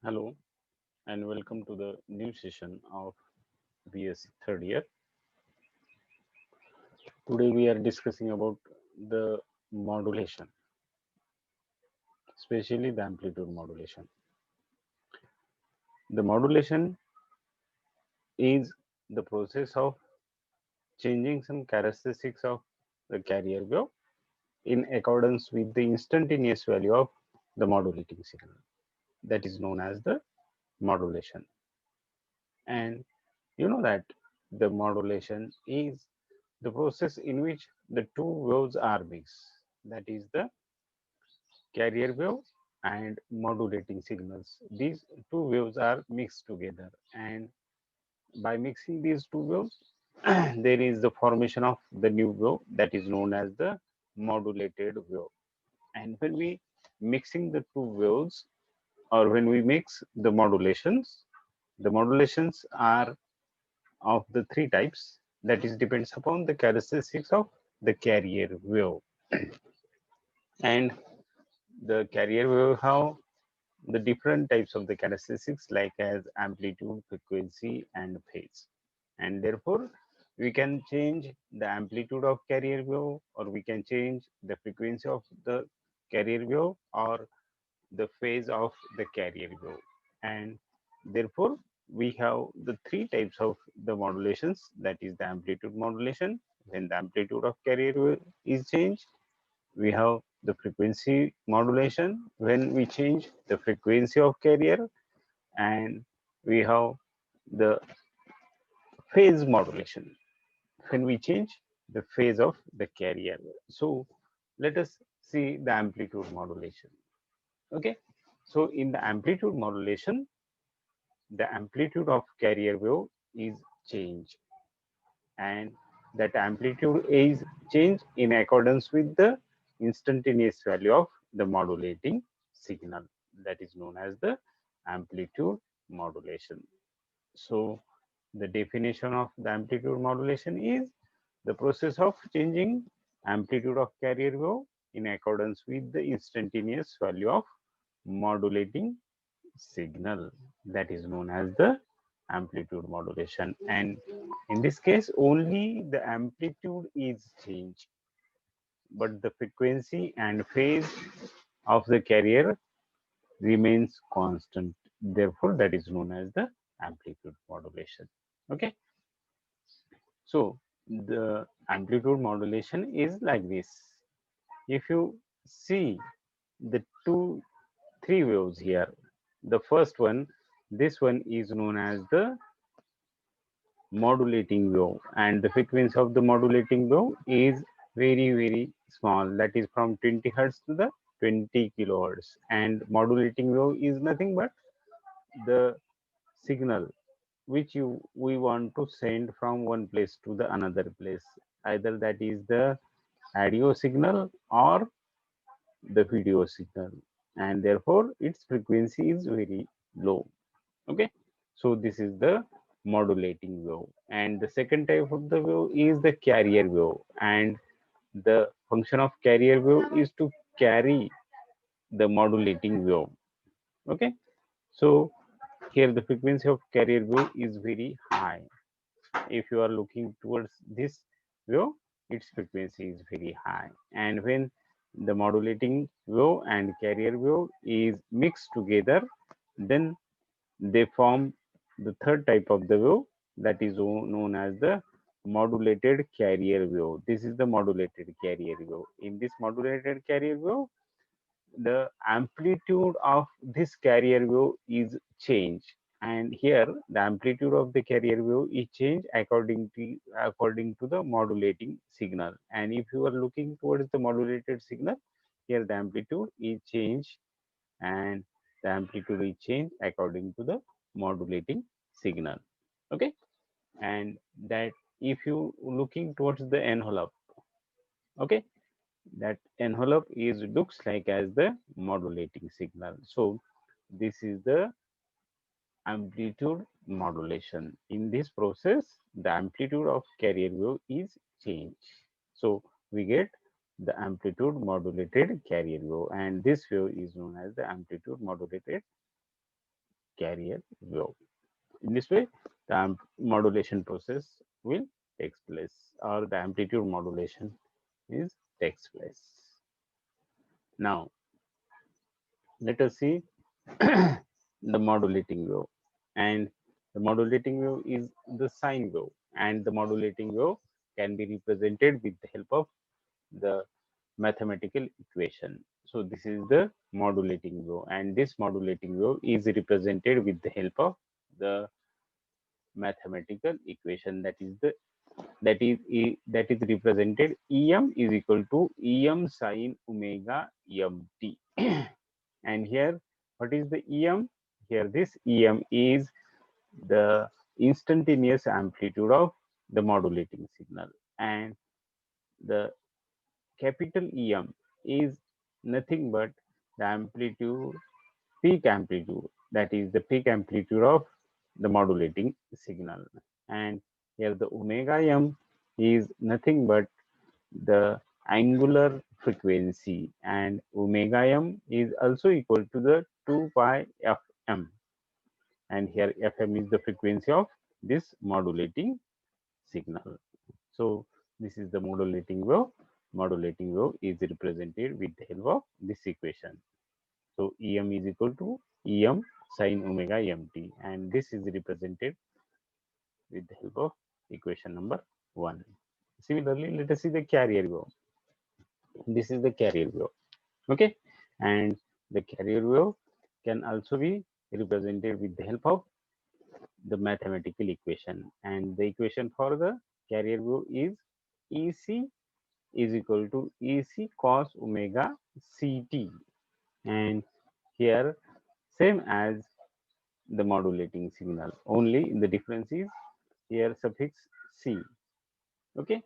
Hello and welcome to the new session of BSc third year. Today we are discussing about the modulation, especially the amplitude modulation. The modulation is the process of changing some characteristics of the carrier wave in accordance with the instantaneous value of the modulating signal. That is known as the modulation. And you know that the modulation is the process in which the two waves are mixed. That is the carrier wave and modulating signals. These two waves are mixed together, and by mixing these two waves, there is the formation of the new wave that is known as the modulated wave. And when we mixing the two waves, or when we mix the modulations are of the three types. That is depends upon the characteristics of the carrier wave. And the carrier wave have the different types of the characteristics like as amplitude, frequency and phase. And therefore we can change the amplitude of carrier wave, or we can change the frequency of the carrier wave, or the phase of the carrier wave. And therefore we have the three types of the modulations, that is the amplitude modulation when the amplitude of carrier wave is changed. We have the frequency modulation when we change the frequency of carrier, and we have the phase modulation when we change the phase of the carrier. So let us see the amplitude modulation. Okay, so in the amplitude modulation, the amplitude of carrier wave is changed, and that amplitude is changed in accordance with the instantaneous value of the modulating signal. That is known as the amplitude modulation. So the definition of the amplitude modulation is the process of changing amplitude of carrier wave in accordance with the instantaneous value of modulating signal. That is known as the amplitude modulation. And in this case only the amplitude is changed, but the frequency and phase of the carrier remains constant. Therefore that is known as the amplitude modulation. Okay, so the amplitude modulation is like this. If you see the three waves here, the first one, this one is known as the modulating wave, and the frequency of the modulating wave is very small, that is from 20 hertz to the 20 kilohertz. And modulating wave is nothing but the signal which we want to send from one place to the another place, either that is the audio signal or the video signal, and therefore its frequency is very low. Okay, so this is the modulating wave. And the second type of the wave is the carrier wave, and the function of carrier wave is to carry the modulating wave. Okay, so here the frequency of carrier wave is very high. If you are looking towards this wave, its frequency is very high, and when the modulating wave and carrier wave is mixed together, then they form the third type of the wave, that is known as the modulated carrier wave. This is the modulated carrier wave. In this modulated carrier wave, the amplitude of this carrier wave is changed, and here the amplitude of the carrier wave is changed according to the modulating signal. And if you are looking towards the modulated signal, here the amplitude is changed, and the amplitude is changed according to the modulating signal. Okay, and that if you looking towards the envelope, okay, that envelope is looks like as the modulating signal. So this is the amplitude modulation. In this process, the amplitude of carrier wave is changed. So we get the amplitude modulated carrier wave, and this wave is known as the amplitude modulated carrier wave. In this way, the modulation process will takes place, or the amplitude modulation is takes place. Now, let us see the modulating wave. And the modulating wave is the sine wave, and the modulating wave can be represented with the help of the mathematical equation. So this is the modulating wave, and this modulating wave is represented with the help of the mathematical equation, that is represented em is equal to em sine omega mt. And here, what is the em? Here, this em is the instantaneous amplitude of the modulating signal, and the capital em is nothing but the amplitude, peak amplitude, that is the peak amplitude of the modulating signal. And here the omega m is nothing but the angular frequency, and omega m is also equal to the 2 pi fm, and here fm is the frequency of this modulating signal. So this is the modulating wave. Modulating wave is represented with the help of this equation. So em is equal to em sine omega mt, and this is represented with the help of equation number 1. Similarly, let us see the carrier wave. This is the carrier wave. Okay, and the carrier wave can also be represented with the help of the mathematical equation, and the equation for the carrier wave is ec is equal to ec cos omega ct, and here same as the modulating signal, only the difference is here suffix c. Okay,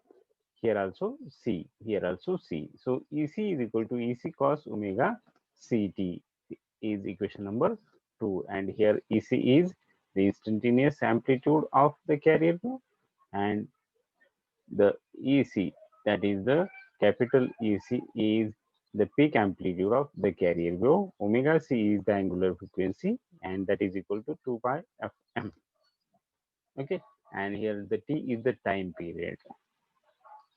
here also c, here also c. So ec is equal to ec cos omega ct is equation number 2, and here ec is the instantaneous amplitude of the carrier wave, and the ec, that is the capital ec, is the peak amplitude of the carrier wave. Omega c is the angular frequency, and that is equal to 2 pi fm. Okay, and here the t is the time period,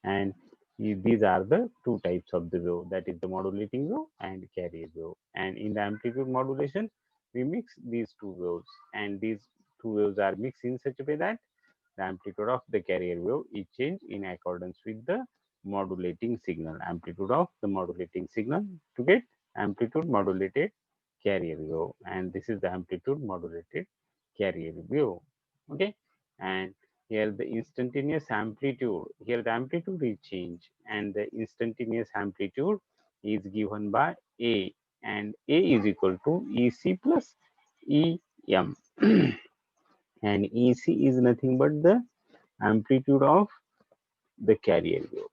and these are the two types of the wave, that is the modulating wave and carrier wave. And in the amplitude modulation, we mix these two waves, and these two waves are mixed in such a way that the amplitude of the carrier wave is changed in accordance with the modulating signal, amplitude of the modulating signal, to get amplitude modulated carrier wave, and this is the amplitude modulated carrier wave. Okay, and here the instantaneous amplitude, here the amplitude is changed, and the instantaneous amplitude is given by a, and a is equal to ec plus em. And ec is nothing but the amplitude of the carrier wave,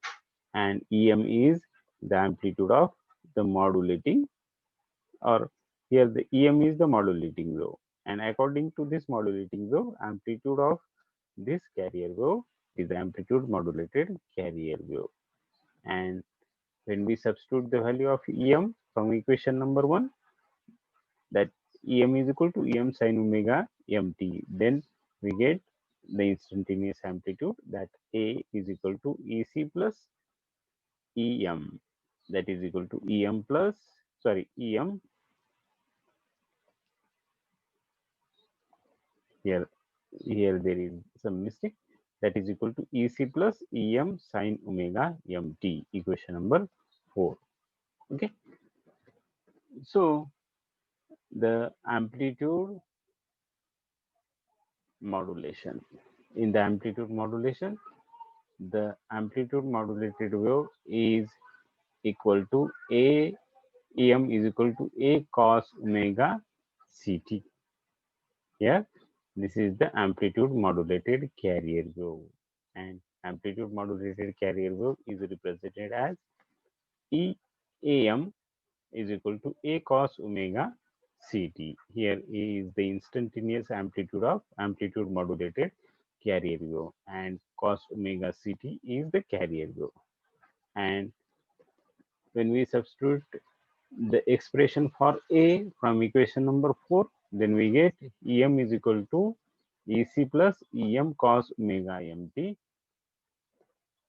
and em is the amplitude of the modulating, or here the em is the modulating wave, and according to this modulating wave, amplitude of this carrier wave is the amplitude modulated carrier wave. And when we substitute the value of em from equation number 1, that em is equal to em sine omega mt, then we get the instantaneous amplitude, that a is equal to ec plus em, that is equal to em plus, sorry, em, here there is some mistake, that is equal to ec plus em sine omega mt, equation number 4. Okay, so the amplitude modulation, in the amplitude modulation, the amplitude modulated wave is equal to a, em is equal to a cos omega ct. Here, this is the amplitude modulated carrier wave, and amplitude modulated carrier wave is represented as E am is equal to a cos omega ct. Here is the instantaneous amplitude of amplitude modulated carrier wave, and cos omega ct is the carrier wave. And when we substitute the expression for A from equation number 4, then we get Em is equal to Ec plus Em cos omega mt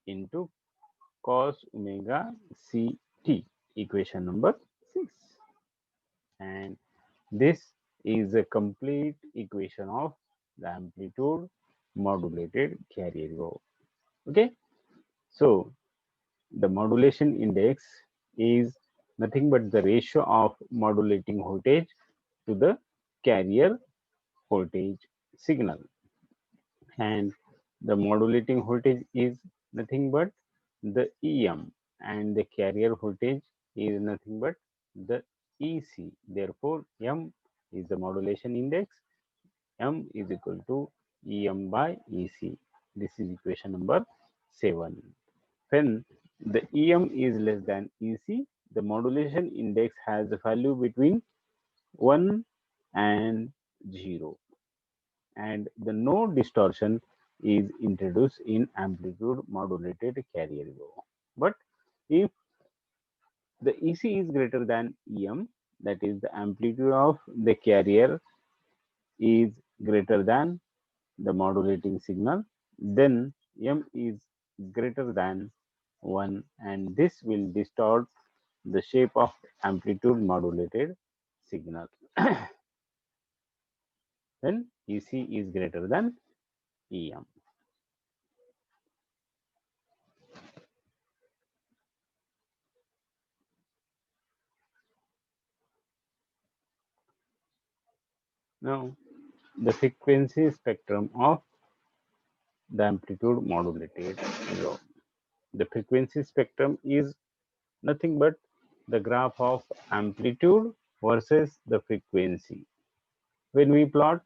into cos omega ct, equation number 6. And this is a complete equation of the amplitude modulated carrier wave. Okay, so the modulation index is nothing but the ratio of modulating voltage to the carrier voltage signal, and the modulating voltage is nothing but the Em, and the carrier voltage is nothing but the Ec. Therefore M is the modulation index. M is equal to Em by Ec. This is equation number 7. When the Em is less than Ec, the modulation index has a value between 1 and 0, and the no distortion is introduced in amplitude modulated carrier wave. But if the Ec is greater than Em, that is the amplitude of the carrier is greater than the modulating signal, then M is greater than 1, and this will distort the shape of amplitude modulated signal when Ec is greater than Em. Now, the frequency spectrum of the amplitude modulated wave. The frequency spectrum is nothing but the graph of amplitude versus the frequency. When we plot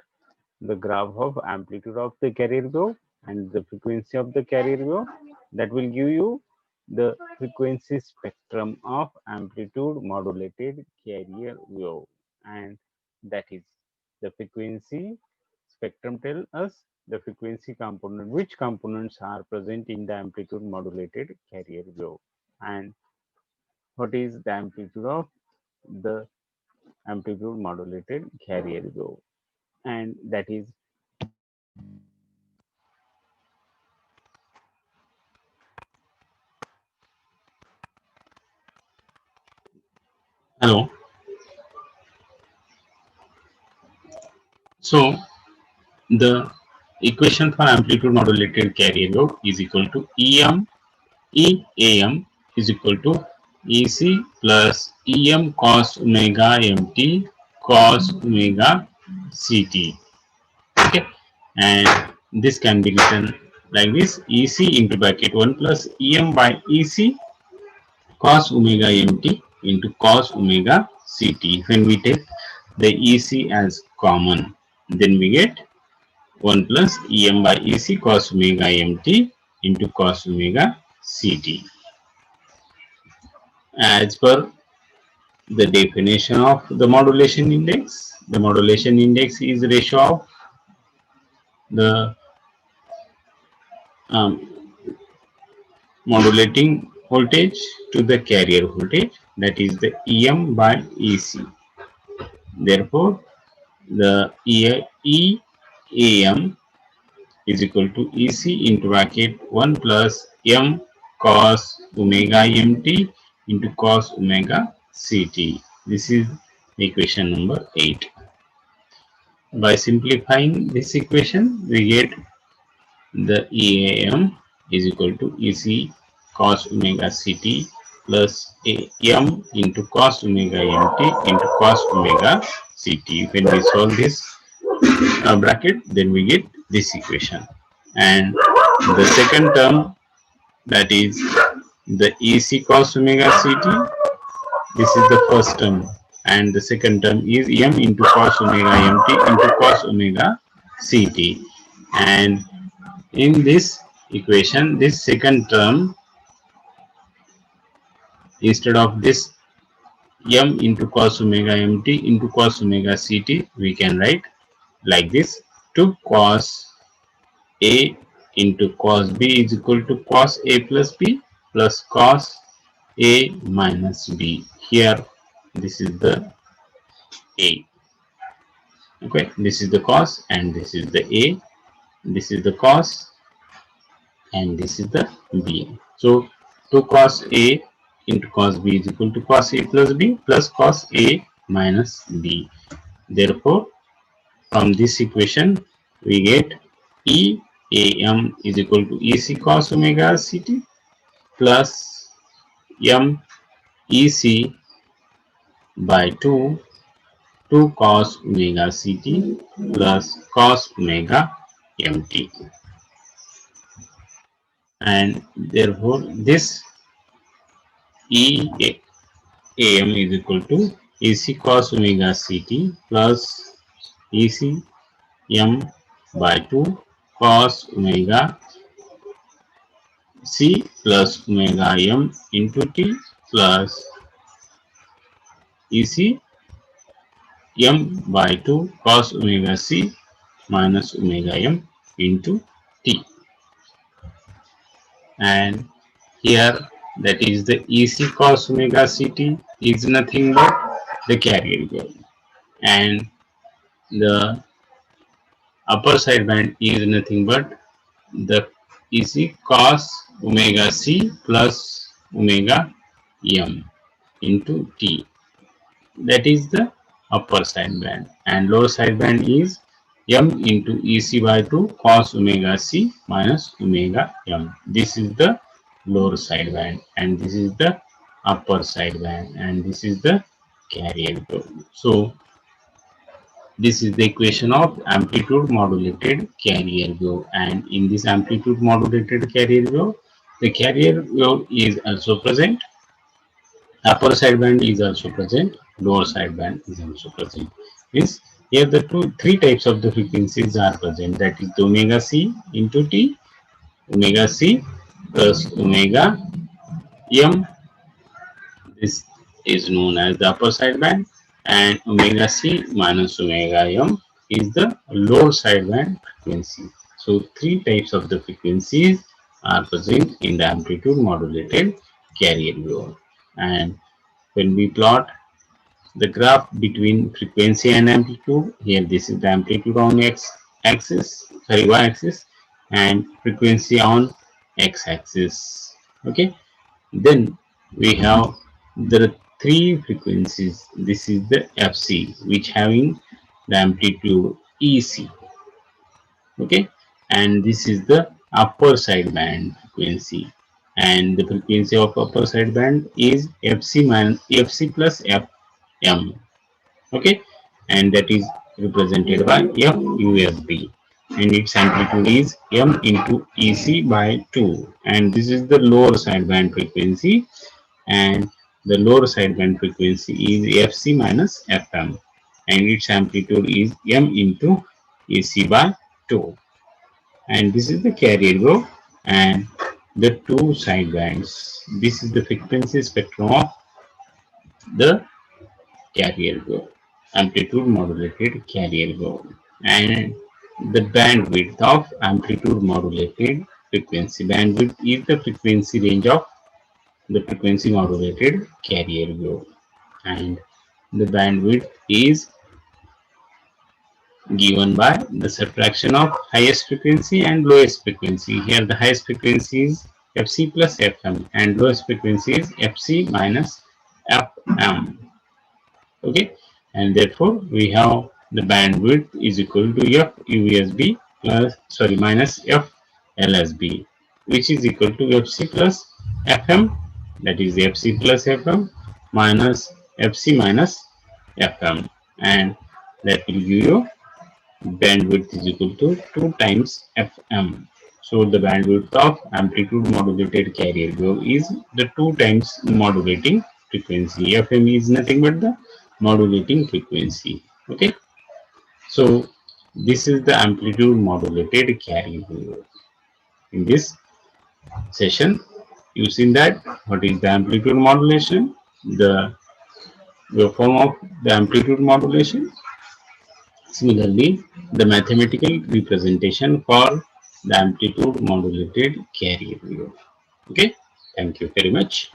the graph of amplitude of the carrier wave and the frequency of the carrier wave, that will give you the frequency spectrum of amplitude modulated carrier wave, and that is the frequency spectrum tell us the frequency component, which components are present in the amplitude modulated carrier wave, and what is the amplitude of the amplitude modulated carrier wave, and that is Hello. So the equation for amplitude modulated carrier wave is equal to EAM is equal to EC plus EM cos omega MT cos omega CT. Okay, and this can be written like this: EC into bracket 1 plus EM by EC cos omega mt into cos omega ct. When we take the EC as common, then we get 1 plus Em by EC cos omega mt into cos omega ct. As per the definition of the modulation index, the modulation index is ratio of the um, modulating voltage to the carrier voltage, that is the Em by EC. Therefore, the EAM is equal to EC into bracket 1 plus M cos omega MT into cos omega CT. This is equation number 8. By simplifying this equation, we get the EAM is equal to EC cos omega CT plus AM into cos omega MT into cos omega CT. When we solve this bracket, then we get this equation. And the second term, that is the EC cos omega CT, this is the first term, and the second term is M into cos omega MT into cos omega CT. And in this equation, this second term, instead of this M into cos omega MT into cos omega CT, we can write like this: 2 cos A into cos B is equal to cos A plus B plus cos A minus B. Here this is the A. Okay, this is the cos and this is the A. This is the cos and this is the B. So 2 cos A into cos B is equal to cos A plus B plus cos A minus B. Therefore, from this equation, we get EAM is equal to EC cos omega CT plus MEC by 2 cos omega CT plus cos omega MT. And therefore, this EAM is equal to EC cos omega CT plus ECM by 2 cos omega C plus omega M into T plus EC M by 2 cos omega C minus omega M into T. And here, that is the EC cos omega CT is nothing but the carrier wave, and the upper side band is nothing but the EC cos omega C plus omega M into T. That is the upper side band, and lower side band is M into EC by 2 cos omega C minus omega M. This is the lower side band, and this is the upper side band, and this is the carrier wave. So this is the equation of amplitude modulated carrier wave, and in this amplitude modulated carrier wave, the carrier wave is also present, upper side band is also present, lower side band is also present. Means here the three types of the frequencies are present, that is the omega C into T, omega C plus omega M. This is known as the upper side band, and omega C minus omega M is the lower side band frequency. So three types of the frequencies are present in the amplitude modulated carrier wave. And when we plot the graph between frequency and amplitude, here this is the amplitude on x axis, sorry, y axis, and frequency on x axis. Okay, then we have the three frequencies. This is the FC, which having the amplitude EC. Okay, and this is the upper side band frequency, and the frequency of upper side band is FC plus FM. Okay, and that is represented by FUSB, and its amplitude is M into EC by 2, and this is the lower side band frequency, and the lower side band frequency is FC minus FM, and its amplitude is M into EC by 2, and this is the carrier wave and the two side bands. This is the frequency spectrum of the carrier wave, amplitude modulated carrier wave, and the bandwidth of amplitude modulated frequency. Bandwidth is the frequency range of the frequency modulated carrier wave, and the bandwidth is given by the subtraction of highest frequency and lowest frequency. Here the highest frequency is Fc plus Fm and lowest frequency is Fc minus Fm. Okay, and therefore we have the bandwidth is equal to FUSB plus minus FLSB, which is equal to Fc plus Fm, that is Fc plus Fm minus Fc minus Fm, and that will give you bandwidth is equal to 2 times Fm. So the bandwidth of amplitude modulated carrier wave is the 2 times modulating frequency. Fm is nothing but the modulating frequency. Okay, so this is the amplitude modulated carrier wave. In this session, you seen that what is the amplitude modulation, the waveform of the amplitude modulation. Similarly, the mathematical representation for the amplitude modulated carrier wave. Okay, thank you very much.